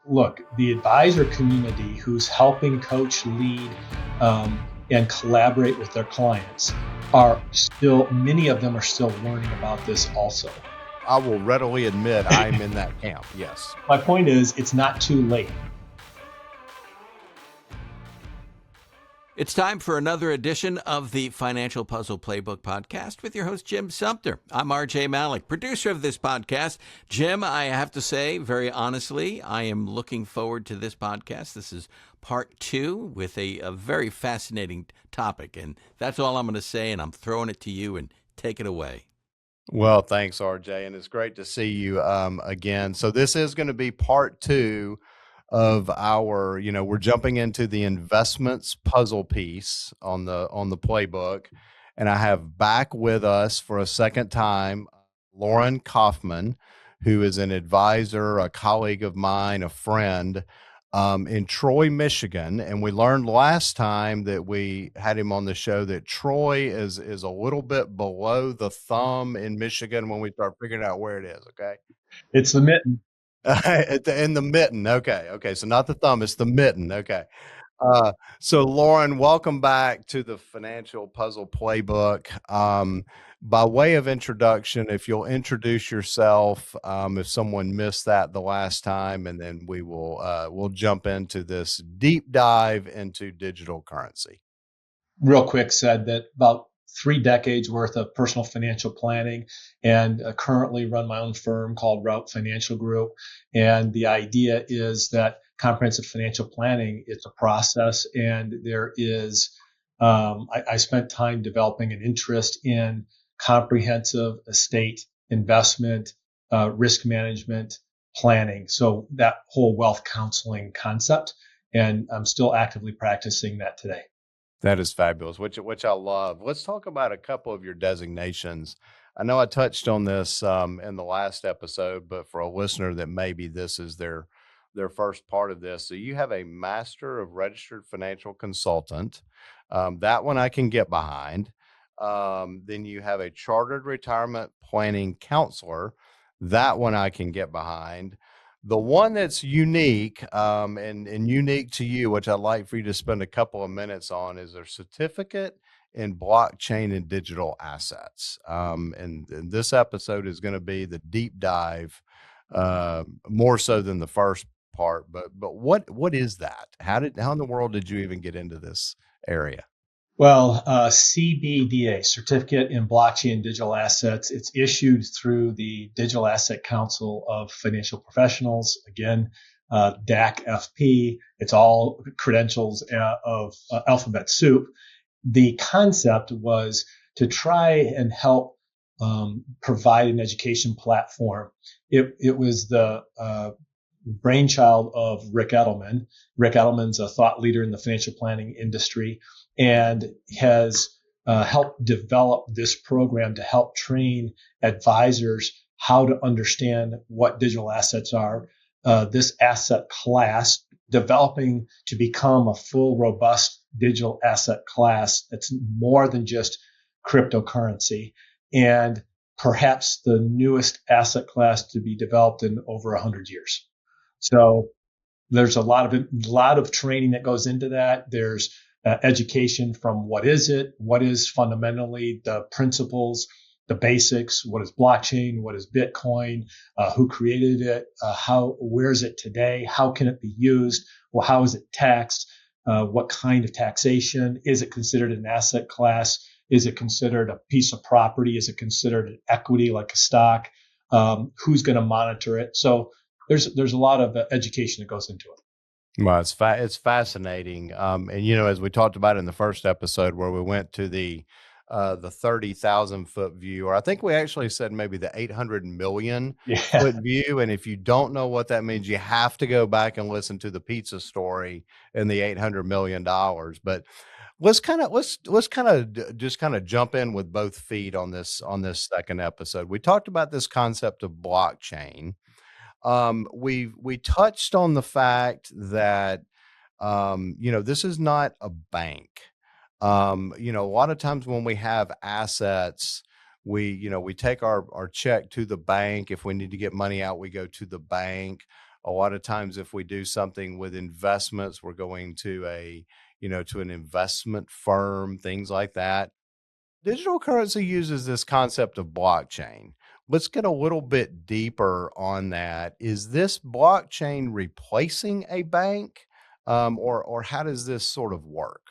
look, the advisor community who's helping coach, lead, and collaborate with their clients are still, many of them are still learning about this also. I will readily admit I'm in that camp. Yes. My point is, it's not too late. It's time for another edition of the Financial Puzzle Playbook podcast with your host, Jim Sumpter. I'm RJ Malik, producer of this podcast. Jim, I have to say, very honestly, I am looking forward to this podcast. This is part 2 with a very fascinating topic. And that's all I'm going to say, and I'm throwing it to you, and take it away. Well, thanks, RJ, and it's great to see you again. So this is going to be part 2 of our, we're jumping into the investments puzzle piece on the playbook. And I have back with us for a second time, Loran Coffman, who is an advisor, a colleague of mine, a friend in Troy, Michigan. And we learned last time that we had him on the show that Troy is a little bit below the thumb in Michigan when we start figuring out where it is. Okay. It's the mitten. In the mitten. Okay. So not the thumb, it's the mitten. Okay. So Loran, welcome back to the Financial Puzzle Playbook. By way of introduction, if you'll introduce yourself, if someone missed that the last time, and then we will we'll jump into this deep dive into digital currency. Real quick, said that about 3 decades worth of personal financial planning, and currently run my own firm called Route Financial Group. And the idea is that comprehensive financial planning, it's a process, and there is, I spent time developing an interest in comprehensive estate investment, risk management planning. So that whole wealth counseling concept, and I'm still actively practicing that today. That is fabulous, which I love. Let's talk about a couple of your designations. I know I touched on this in the last episode, but for a listener that maybe this is their first part of this. So you have a Master of Registered Financial Consultant. That one I can get behind. Then you have a Chartered Retirement Planning Counselor. That one I can get behind. The one that's unique and unique to you, which I'd like for you to spend a couple of minutes on, is a certificate in blockchain and digital assets. And this episode is going to be the deep dive, more so than the first part. But what is that? How in the world did you even get into this area? Well, CBDA, Certificate in Blockchain and Digital Assets, it's issued through the Digital Asset Council of Financial Professionals. Again, DAC FP, it's all credentials of alphabet soup. The concept was to try and help provide an education platform. It was the brainchild of Rick Edelman. Rick Edelman's a thought leader in the financial planning industry, and has helped develop this program to help train advisors how to understand what digital assets are, this asset class, developing to become a full, robust digital asset class that's more than just cryptocurrency, and perhaps the newest asset class to be developed in over 100 years. So there's a lot of training that goes into that. There's education from what is fundamentally the principles, the basics, what is blockchain, what is Bitcoin, who created it, where is it today, how can it be used, well, how is it taxed, what kind of taxation, is it considered an asset class, is it considered a piece of property, is it considered an equity like a stock, who's going to monitor it. So there's a lot of education that goes into it. Well, it's fascinating. And, as we talked about in the first episode where we went to the 30,000 foot view, or I think we actually said maybe the 800 million foot view. And if you don't know what that means, you have to go back and listen to the pizza story and the $800 million. But let's kind of jump in with both feet on this second episode. We talked about this concept of blockchain. We touched on the fact that, this is not a bank. A lot of times when we have assets, we take our check to the bank. If we need to get money out, we go to the bank. A lot of times if we do something with investments, we're going to to an investment firm, things like that. Digital currency uses this concept of blockchain. Let's get a little bit deeper on that. Is this blockchain replacing a bank, or how does this sort of work?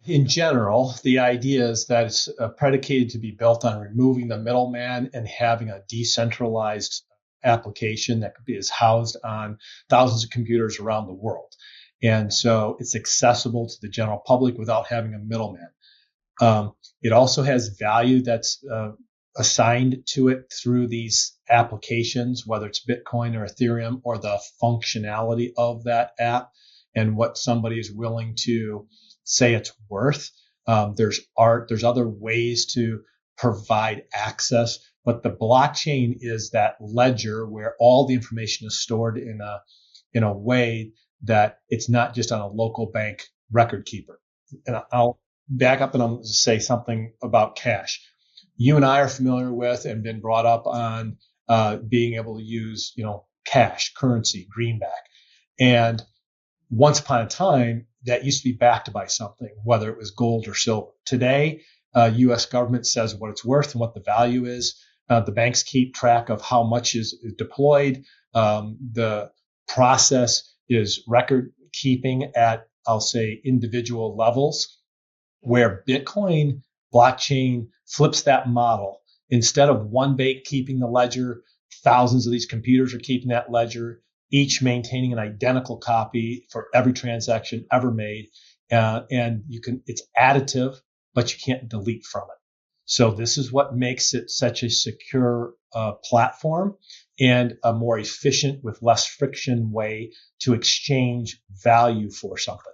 In general, the idea is that it's predicated to be built on removing the middleman and having a decentralized application that is housed on thousands of computers around the world. And so it's accessible to the general public without having a middleman. It also has value that's assigned to it through these applications, whether it's Bitcoin or Ethereum, or the functionality of that app and what somebody is willing to say it's worth. There's other ways to provide access, but the blockchain is that ledger where all the information is stored in a way that it's not just on a local bank record keeper. And I'll back up and I'll say something about cash. You and I are familiar with and been brought up on being able to use, cash, currency, greenback. And once upon a time, that used to be backed by something, whether it was gold or silver. Today, U.S. government says what it's worth and what the value is. The banks keep track of how much is deployed. The process is record keeping at, I'll say, individual levels, where Bitcoin blockchain flips that model. Instead of one bank keeping the ledger, thousands of these computers are keeping that ledger, each maintaining an identical copy for every transaction ever made. And it's additive, but you can't delete from it. So this is what makes it such a secure platform and a more efficient, with less friction way to exchange value for something.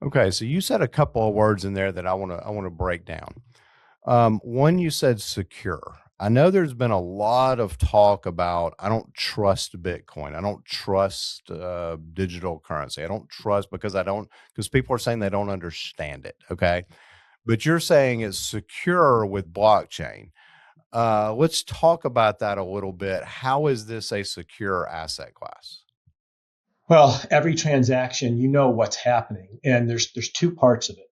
Okay, so you said a couple of words in there that I want to break down. One, you said secure. I know there's been a lot of talk about, I don't trust Bitcoin. I don't trust digital currency. I don't trust because people are saying they don't understand it. Okay. But you're saying it's secure with blockchain. Let's talk about that a little bit. How is this a secure asset class? Well, every transaction, you know what's happening, and there's two parts of it.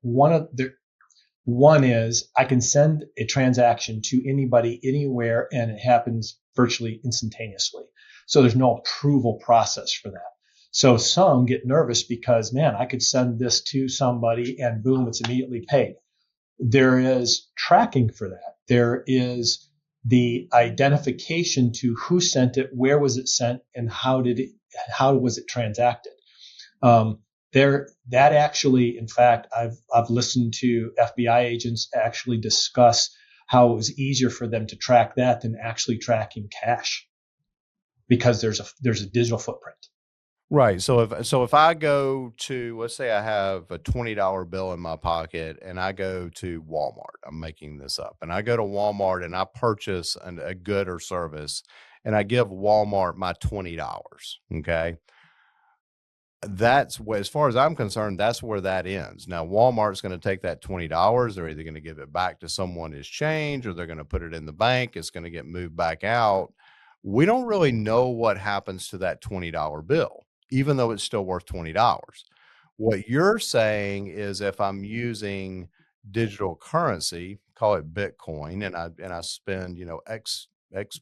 One is I can send a transaction to anybody, anywhere, and it happens virtually instantaneously. So there's no approval process for that. So some get nervous because, man, I could send this to somebody and boom, it's immediately paid. There is tracking for that. There is the identification to who sent it, where was it sent, and how was it transacted. That actually, in fact, I've listened to FBI agents actually discuss how it was easier for them to track that than actually tracking cash, because there's a digital footprint. Right. So if I go to, let's say I have a $20 bill in my pocket and I go to Walmart, I'm making this up, and I go to Walmart and I purchase a good or service, and I give Walmart my $20. Okay. That's where, as far as I'm concerned, that's where that ends. Now, Walmart's going to take that $20. They're either going to give it back to someone as change, or they're going to put it in the bank. It's going to get moved back out. We don't really know what happens to that $20 bill, even though it's still worth $20. What you're saying is, if I'm using digital currency, call it Bitcoin, and I spend, X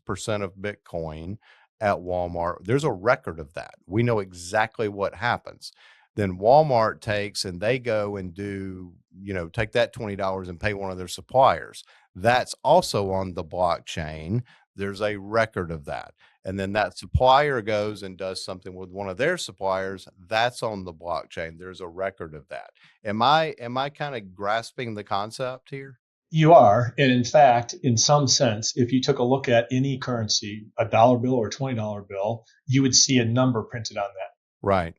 percent of Bitcoin at Walmart, there's a record of that. We know exactly what happens. Then Walmart takes and they go and take that $20 and pay one of their suppliers. That's also on the blockchain. There's a record of that. And then that supplier goes and does something with one of their suppliers. That's on the blockchain. There's a record of that. Am I kind of grasping the concept here? You are. And in fact, in some sense, if you took a look at any currency, a dollar bill or a $20 bill, you would see a number printed on that. Right.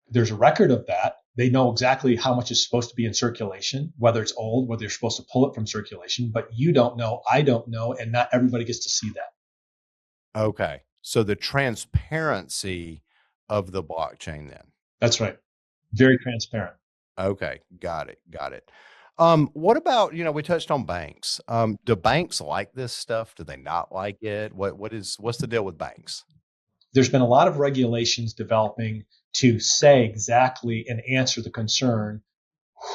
There's a record of that. They know exactly how much is supposed to be in circulation, whether it's old, whether you're supposed to pull it from circulation, but you don't know, I don't know, and not everybody gets to see that. Okay. So the transparency of the blockchain then. That's right. Very transparent. Okay. Got it. What about, we touched on banks. Do banks like this stuff? Do they not like it? What's the deal with banks? there's been a lot of regulations developing to say exactly and answer the concern,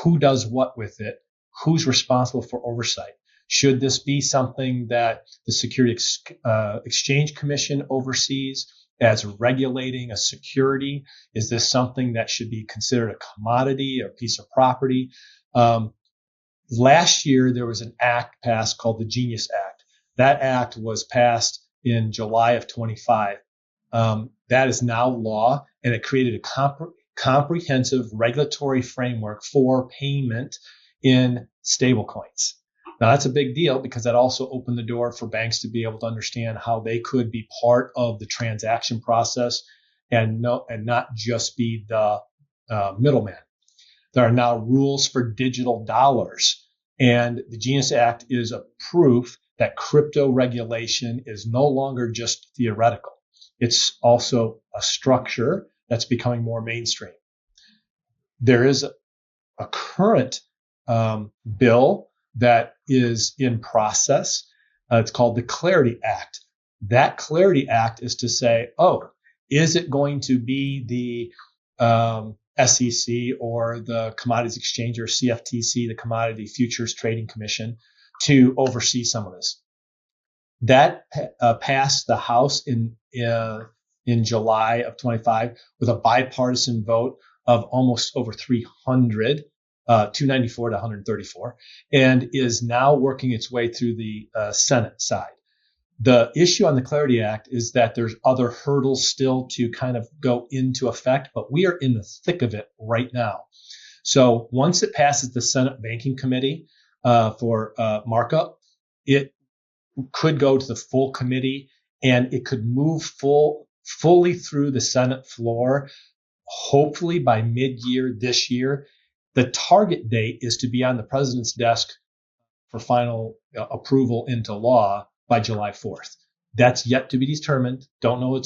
who does what with it, who's responsible for oversight. Should this be something that the Exchange Commission oversees as regulating a security? Is this something that should be considered a commodity or piece of property? Last year, there was an act passed called the Genius Act. That act was passed in July of 25. That is now law, and it created a comprehensive regulatory framework for payment in stablecoins. Now, that's a big deal because that also opened the door for banks to be able to understand how they could be part of the transaction process and not just be the middleman. There are now rules for digital dollars, and the Genius Act is a proof that crypto regulation is no longer just theoretical. It's also a structure that's becoming more mainstream. There is a current bill that is in process. It's called the Clarity Act. That Clarity Act is to say, is it going to be the SEC or the Commodities Exchange or CFTC, the Commodity Futures Trading Commission, to oversee some of this? That passed the House in July of 25 with a bipartisan vote of almost over 300, 294 to 134, and is now working its way through the Senate side. The issue on the Clarity Act is that there's other hurdles still to kind of go into effect, but we are in the thick of it right now. So once it passes the Senate Banking Committee for markup, it could go to the full committee, and it could move fully through the Senate floor, hopefully by mid-year this year. The target date is to be on the president's desk for final approval into law by July 4th. That's yet to be determined. Don't know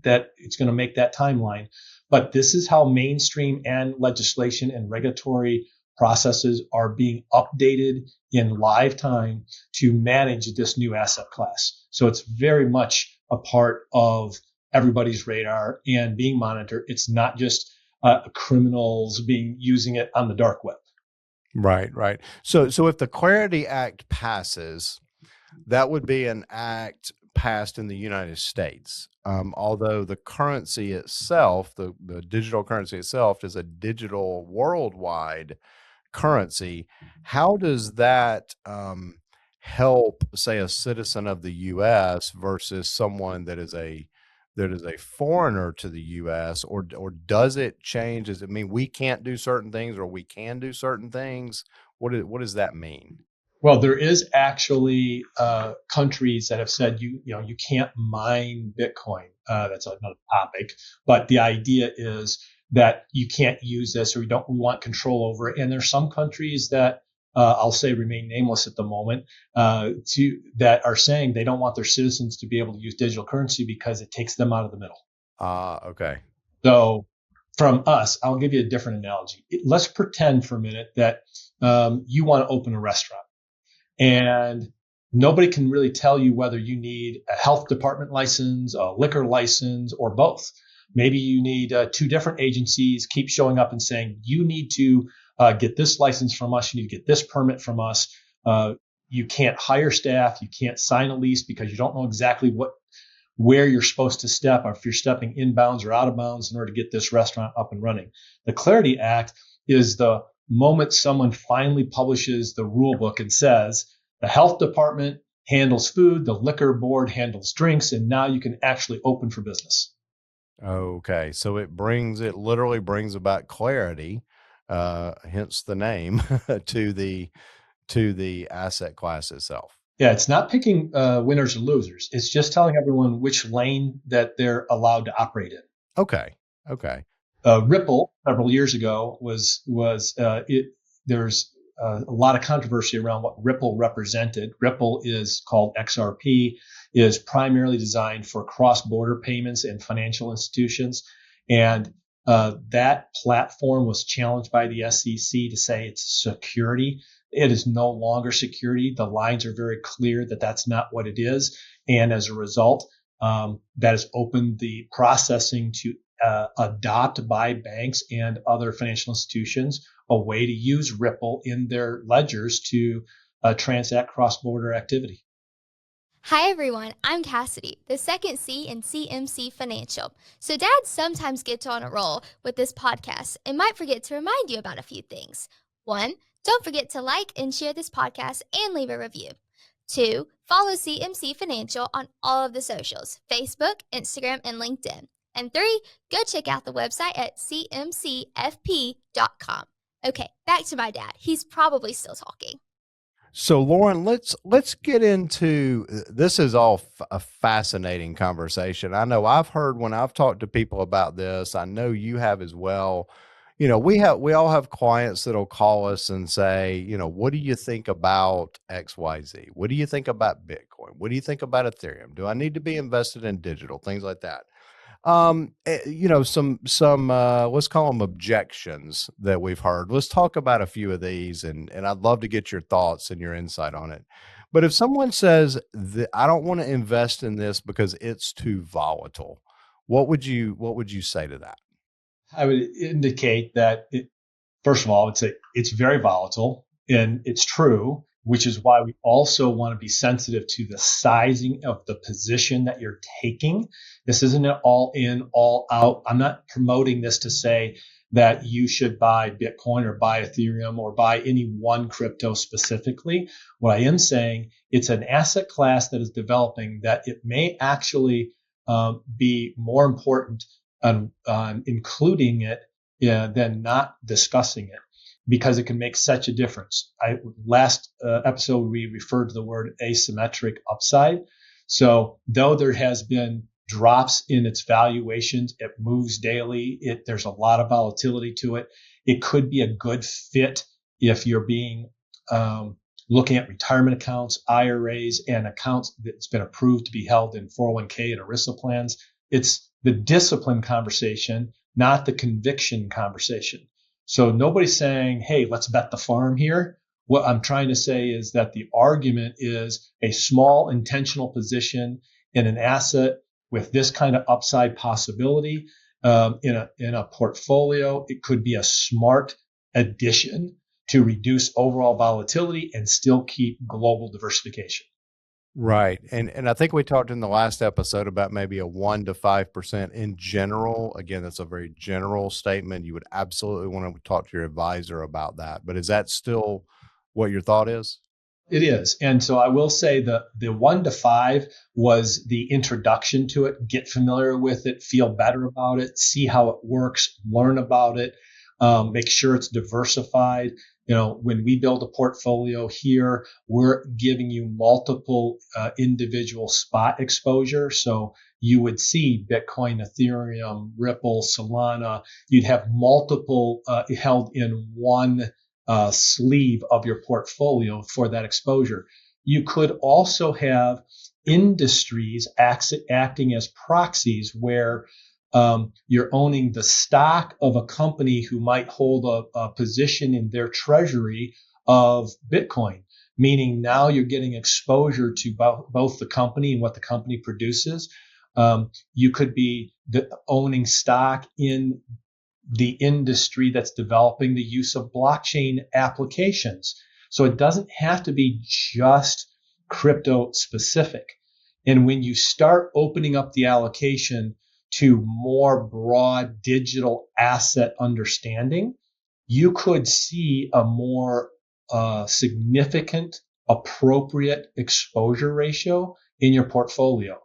that it's going to make that timeline, but this is how mainstream and legislation and regulatory processes are being updated in live time to manage this new asset class. So it's very much a part of everybody's radar and being monitored. It's not just criminals using it on the dark web. Right. So if the Clarity Act passes, that would be an act passed in the United States. Although the currency itself, the digital currency itself, is a digital worldwide currency. How does that help, say, a citizen of the U.S. versus someone that is a foreigner to the U.S. or does it change? Does it mean we can't do certain things or we can do certain things? What does that mean? Well, there is actually countries that have said you can't mine Bitcoin. That's another topic, but the idea is that you can't use this, or we want control over it. And there's some countries that I'll say remain nameless at the moment, that are saying they don't want their citizens to be able to use digital currency because it takes them out of the middle. Okay. So from us, I'll give you a different analogy. Let's pretend for a minute that you want to open a restaurant, and nobody can really tell you whether you need a health department license, a liquor license, or both. Maybe you need two different agencies keep showing up and saying, you need to get this license from us. You need to get this permit from us. You can't hire staff. You can't sign a lease because you don't know exactly where you're supposed to step, or if you're stepping inbounds or out of bounds in order to get this restaurant up and running. The Clarity Act is the moment someone finally publishes the rule book and says, the health department handles food, the liquor board handles drinks, and now you can actually open for business. Okay. So it literally brings about clarity, hence the name, to the asset class itself. Yeah, it's not picking winners or losers. It's just telling everyone which lane that they're allowed to operate in. Okay. Ripple several years ago there's a lot of controversy around what Ripple represented. Ripple is called XRP, is primarily designed for cross-border payments and financial institutions. And that platform was challenged by the SEC to say it's security. It is no longer security. The lines are very clear that that's not what it is. And as a result, that has opened the processing to adopt by banks and other financial institutions a way to use Ripple in their ledgers to transact cross-border activity. Hi everyone, I'm Cassidy, the second C in CMC Financial. So Dad sometimes gets on a roll with this podcast and might forget to remind you about a few things. 1, don't forget to like and share this podcast and leave a review. 2, follow CMC Financial on all of the socials, Facebook, Instagram, and LinkedIn. And 3, go check out the website at cmcfp.com. Okay, back to my dad. He's probably still talking. So, Loran, let's get into this. Is all a fascinating conversation. I know I've heard when I've talked to people about this. I know you have as well. We all have clients that'll call us and say, what do you think about XYZ? What do you think about Bitcoin? What do you think about Ethereum? Do I need to be invested in digital? Things like that. Some let's call them objections that we've heard. Let's talk about a few of these, and I'd love to get your thoughts and your insight on it. But if someone says that I don't want to invest in this because it's too volatile, what would you say to that? I would indicate that first of all, it's very volatile, and it's true, which is why we also want to be sensitive to the sizing of the position that you're taking. This isn't an all in, all out. I'm not promoting this to say that you should buy Bitcoin or buy Ethereum or buy any one crypto specifically. What I am saying, it's an asset class that is developing that it may actually be more important on including it than not discussing it, because it can make such a difference. Last episode, we referred to the word asymmetric upside. So though there has been drops in its valuations, it moves daily. There's a lot of volatility to it. It could be a good fit if you're looking at retirement accounts, IRAs, and accounts that's been approved to be held in 401k and ERISA plans. It's the discipline conversation, not the conviction conversation. So nobody's saying, hey, let's bet the farm here. What I'm trying to say is that the argument is a small intentional position in an asset with this kind of upside possibility in a portfolio. It could be a smart addition to reduce overall volatility and still keep global diversification. Right. And I think we talked in the last episode about maybe a 1 to 5% in general. Again, that's a very general statement. You would absolutely want to talk to your advisor about that. But is that still what your thought is? It is. And so I will say the 1 to 5 was the introduction to it. Get familiar with it, feel better about it, see how it works, learn about it, make sure it's diversified. When we build a portfolio here, we're giving you multiple individual spot exposure. So you would see Bitcoin, Ethereum, Ripple, Solana. You'd have multiple held in one sleeve of your portfolio for that exposure. You could also have industries acting as proxies where you're owning the stock of a company who might hold a position in their treasury of Bitcoin, meaning now you're getting exposure to both the company and what the company produces. You could be owning stock in the industry that's developing the use of blockchain applications. So it doesn't have to be just crypto specific. And when you start opening up the allocation to more broad digital asset understanding, you could see a more significant, appropriate exposure ratio in your portfolio.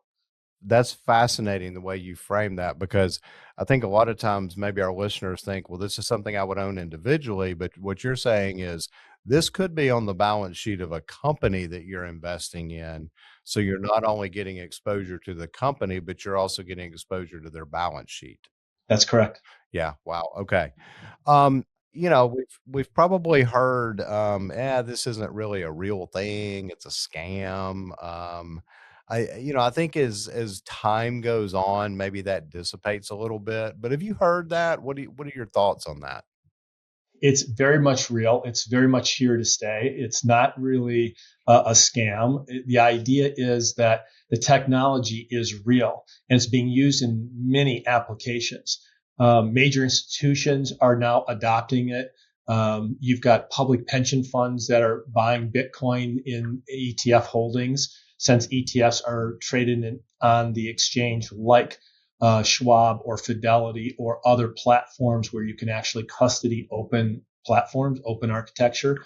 That's fascinating the way you frame that, because I think a lot of times maybe our listeners think, well, this is something I would own individually. But what you're saying is this could be on the balance sheet of a company that you're investing in. So you're not only getting exposure to the company, but you're also getting exposure to their balance sheet. That's correct. Yeah. Wow. Okay. We've probably heard, this isn't really a real thing. It's a scam. I think as time goes on, maybe that dissipates a little bit. But have you heard that? What are your thoughts on that? It's very much real. It's very much here to stay. It's not really a scam. The idea is that The technology is real, and it's being used in many applications. Major institutions are now adopting it. You've got public pension funds that are buying Bitcoin in ETF holdings, since ETFs are traded on the exchange like Schwab or Fidelity or other platforms where you can actually custody open platforms, open architecture.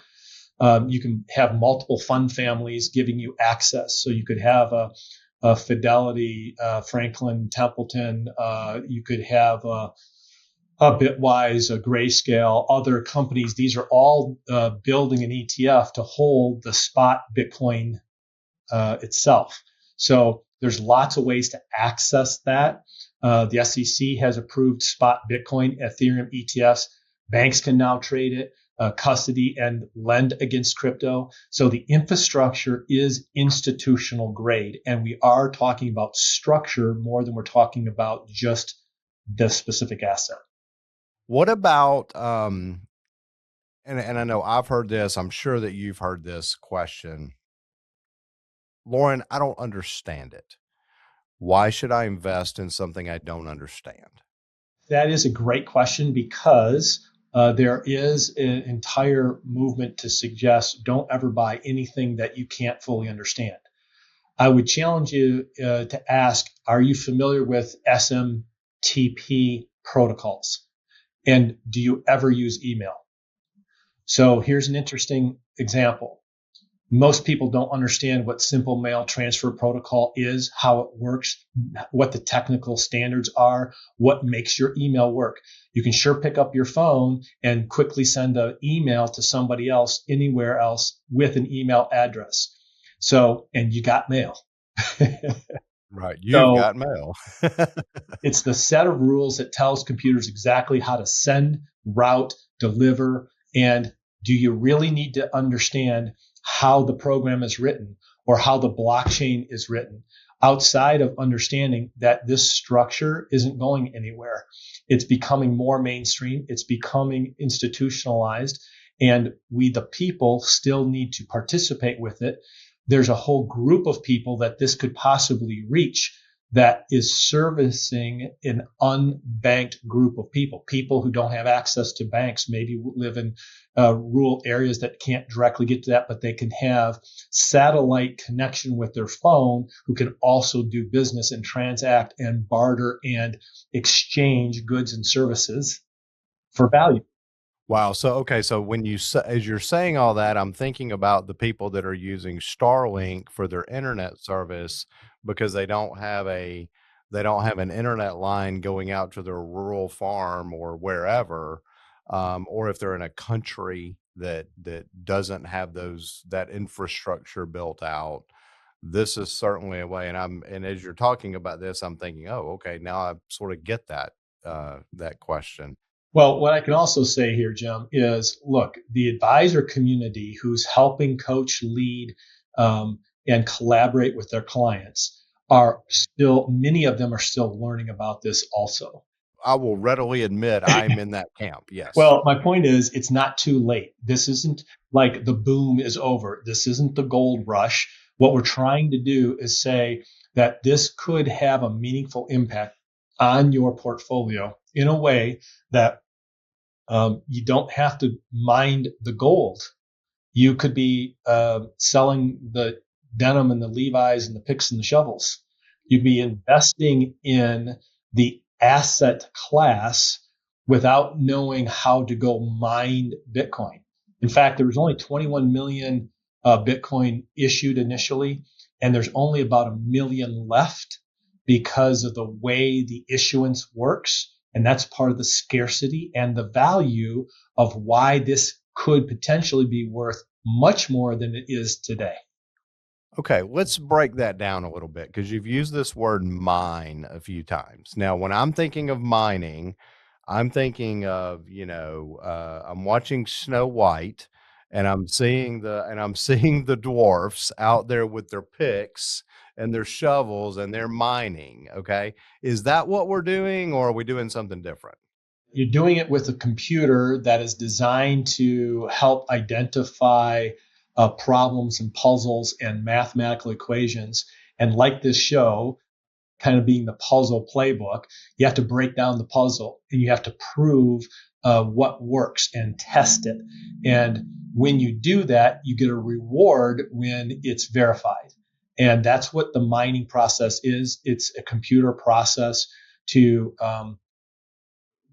You can have multiple fund families giving you access. So you could have a Fidelity, Franklin Templeton. You could have a Bitwise, a Grayscale, other companies. These are all building an ETF to hold the spot Bitcoin itself. So there's lots of ways to access that. The SEC has approved spot Bitcoin, Ethereum ETFs. Banks can now trade it, custody and lend against crypto. So the infrastructure is institutional grade. And we are talking about structure more than we're talking about just the specific asset. What about, and I know I've heard this, I'm sure that you've heard this question. Loran, I don't understand it. Why should I invest in something I don't understand? That is a great question, because there is an entire movement to suggest don't ever buy anything that you can't fully understand. I would challenge you to ask, are you familiar with SMTP protocols? And do you ever use email? So here's an interesting example. Most people don't understand what simple mail transfer protocol is, how it works, what the technical standards are, what makes your email work. You can sure pick up your phone and quickly send an email to somebody else anywhere else with an email address. So, and you got mail. Right. You've got mail. It's the set of rules that tells computers exactly how to send, route, deliver, and do you really need to understand how the program is written or how the blockchain is written outside of understanding that this structure isn't going anywhere? It's becoming more mainstream. It's becoming institutionalized, and we, the people, still need to participate with it. There's a whole group of people that this could possibly reach that is servicing an unbanked group of people who don't have access to banks, maybe live in rural areas that can't directly get to that, but they can have satellite connection with their phone, who can also do business and transact and barter and exchange goods and services for value. Wow. So, okay. So when as you're saying all that, I'm thinking about the people that are using Starlink for their internet service because they don't have an internet line going out to their rural farm or wherever, or if they're in a country that doesn't have that infrastructure built out. This is certainly a way. And as you're talking about this, I'm thinking, oh, okay, now I sort of get that question. Well, what I can also say here, Jim, is look, the advisor community who's helping coach, lead, and collaborate with their clients many of them are still learning about this also. I will readily admit I'm in that camp. Yes. Well, my point is, it's not too late. This isn't like the boom is over. This isn't the gold rush. What we're trying to do is say that this could have a meaningful impact on your portfolio in a way that you don't have to mind the gold. You could be selling the denim and the Levi's and the picks and the shovels. You'd be investing in the asset class without knowing how to go mine Bitcoin. In fact, there was only 21 million Bitcoin issued initially, and there's only about 1 million left because of the way the issuance works. And that's part of the scarcity and the value of why this could potentially be worth much more than it is today. Okay, let's break that down a little bit, because you've used this word mine a few times. Now, when I'm thinking of mining, I'm thinking of, I'm watching Snow White and I'm seeing the dwarfs out there with their picks and their shovels and they're mining. Okay. Is that what we're doing, or are we doing something different? You're doing it with a computer that is designed to help identify problems and puzzles and mathematical equations. And like this show, kind of being the puzzle playbook, you have to break down the puzzle and you have to prove what works and test it. And when you do that, you get a reward when it's verified. And that's what the mining process is. It's a computer process to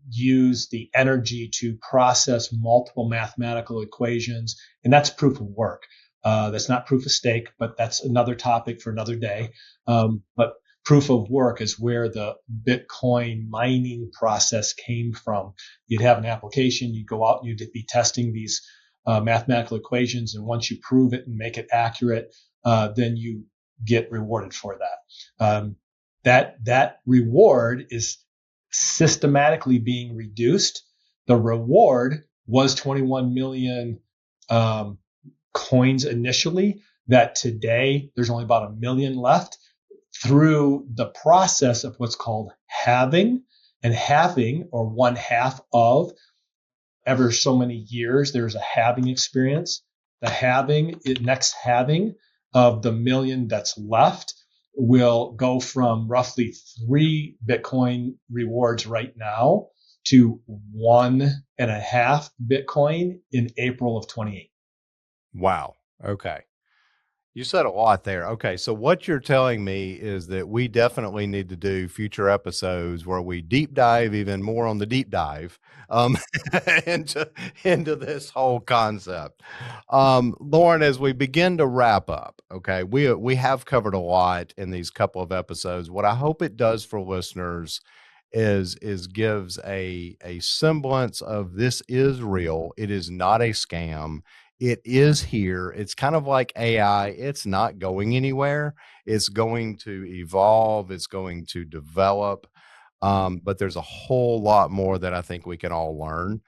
use the energy to process multiple mathematical equations. And that's proof of work. That's not proof of stake, but that's another topic for another day. But proof of work is where the Bitcoin mining process came from. You'd have an application, you'd go out and you'd be testing these mathematical equations. And once you prove it and make it accurate, then you get rewarded for that. That reward is systematically being reduced. The reward was 21 million coins initially, that today there's only about 1 million left through the process of what's called halving. And halving, or 1/2 of ever so many years, there's a halving experience. The next halving of the 1 million that's left will go from roughly 3 Bitcoin rewards right now to 1.5 Bitcoin in April of 28. Wow. Okay. You said a lot there. Okay. So what you're telling me is that we definitely need to do future episodes where we deep dive even more on the deep dive into this whole concept. Loran, as we begin to wrap up, okay, we have covered a lot in these couple of episodes. What I hope it does for listeners is gives a semblance of this is real. It is not a scam. It is here. It's kind of like AI. It's not going anywhere. It's going to evolve. It's going to develop. But there's a whole lot more that I think we can all learn.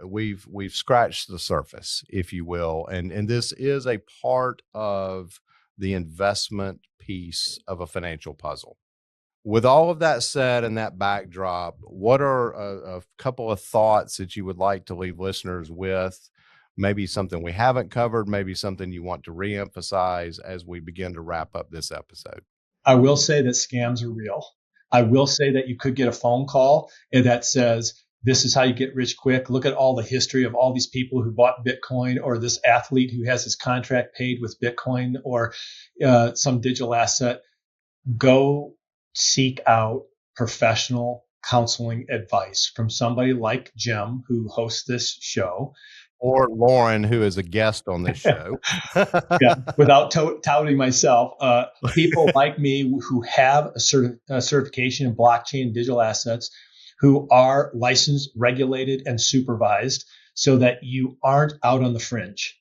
We've scratched the surface, if you will, and this is a part of the investment piece of a financial puzzle. With all of that said and that backdrop, what are a couple of thoughts that you would like to leave listeners with? Maybe something we haven't covered, maybe something you want to reemphasize as we begin to wrap up this episode. I will say that scams are real. I will say that you could get a phone call that says, this is how you get rich quick. Look at all the history of all these people who bought Bitcoin, or this athlete who has his contract paid with Bitcoin, or some digital asset. Go seek out professional counseling advice from somebody like Jim, who hosts this show, or Loran, who is a guest on this show. Yeah, without touting myself, people like me who have a certification in blockchain and digital assets, who are licensed, regulated, and supervised, so that you aren't out on the fringe.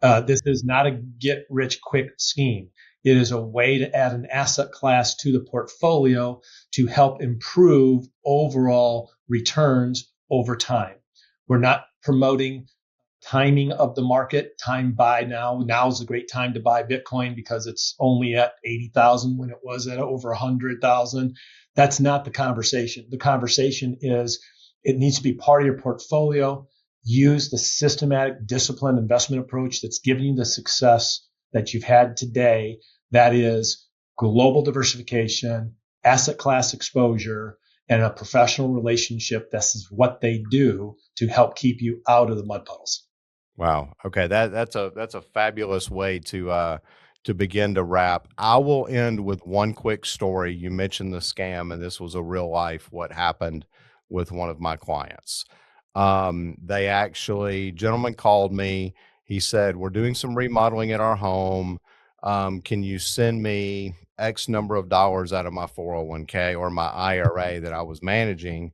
This is not a get-rich-quick scheme. It is a way to add an asset class to the portfolio to help improve overall returns over time. We're not promoting timing of the market, time buy now. Now is a great time to buy Bitcoin because it's only at 80,000 when it was at over 100,000. That's not the conversation. The conversation is it needs to be part of your portfolio. Use the systematic, disciplined investment approach that's given you the success that you've had today. That is global diversification, asset class exposure, and a professional relationship. This is what they do to help keep you out of the mud puddles. Wow. Okay. That's a fabulous way to begin to wrap. I will end with one quick story. You mentioned the scam, and this was a real life what happened with one of my clients. Gentleman called me. He said, we're doing some remodeling at our home. Can you send me X number of dollars out of my 401k or my IRA that I was managing?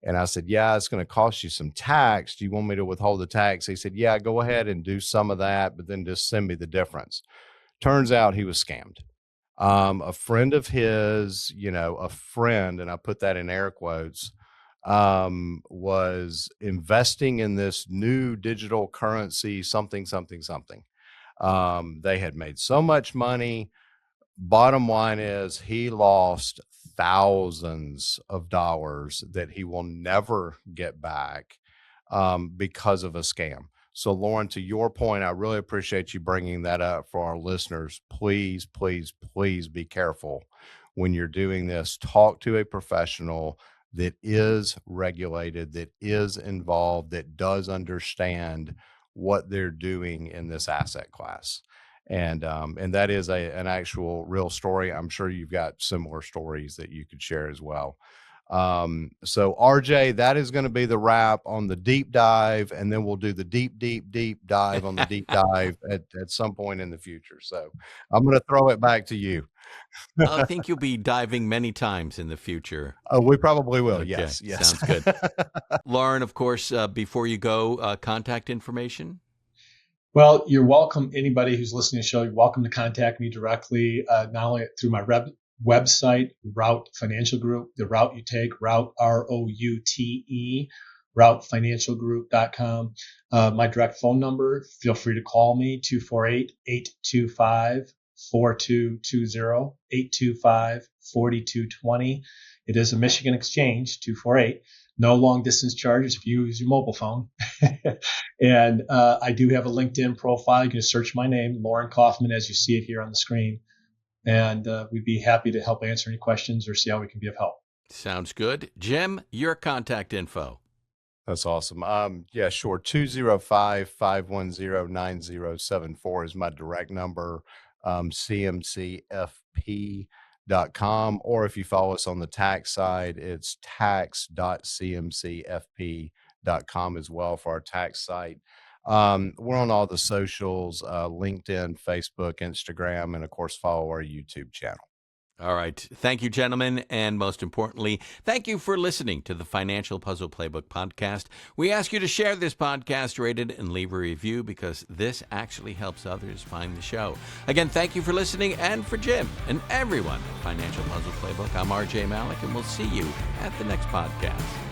And I said, yeah, it's going to cost you some tax. Do you want me to withhold the tax? He said, yeah, go ahead and do some of that, but then just send me the difference. Turns out he was scammed. A friend of his, a friend, and I put that in air quotes, was investing in this new digital currency, something. They had made so much money. Bottom line is he lost thousands of dollars that he will never get back because of a scam. So, Loran, to your point, I really appreciate you bringing that up for our listeners. Please, please, please be careful when you're doing this. Talk to a professional that is regulated, that is involved, that does understand what they're doing in this asset class. And that is an actual real story. I'm sure you've got similar stories that you could share as well. So RJ, that is going to be the wrap on the deep dive, and then we'll do the deep dive on the deep dive at some point in the future. So I'm going to throw it back to you. I think you'll be diving many times in the future. Oh, we probably will. Okay, Yes. sounds good. Loran, of course, before you go, contact information. Well, you're welcome. Anybody who's listening to the show, you're welcome to contact me directly, not only through my website, Route Financial Group, the route you take, Route, ROUTE, routefinancialgroup.com. My direct phone number, feel free to call me, 248-825-4220, 825-4220. It is a Michigan exchange, 248. No long distance charges if you use your mobile phone. And I do have a LinkedIn profile. You can search my name, Loran Coffman, as you see it here on the screen. And we'd be happy to help answer any questions or see how we can be of help. Sounds good. Jim, your contact info. That's awesome. Yeah, sure. 205-510-9074 is my direct number. CMCFP.com, or if you follow us on the tax side, it's tax.cmcfp.com as well for our tax site. We're on all the socials, LinkedIn, Facebook, Instagram, and of course, follow our YouTube channel. All right. Thank you, gentlemen. And most importantly, thank you for listening to the Financial Puzzle Playbook podcast. We ask you to share this podcast, rate it, and leave a review because this actually helps others find the show. Again, thank you for listening. And for Jim and everyone at Financial Puzzle Playbook, I'm RJ Malik, and we'll see you at the next podcast.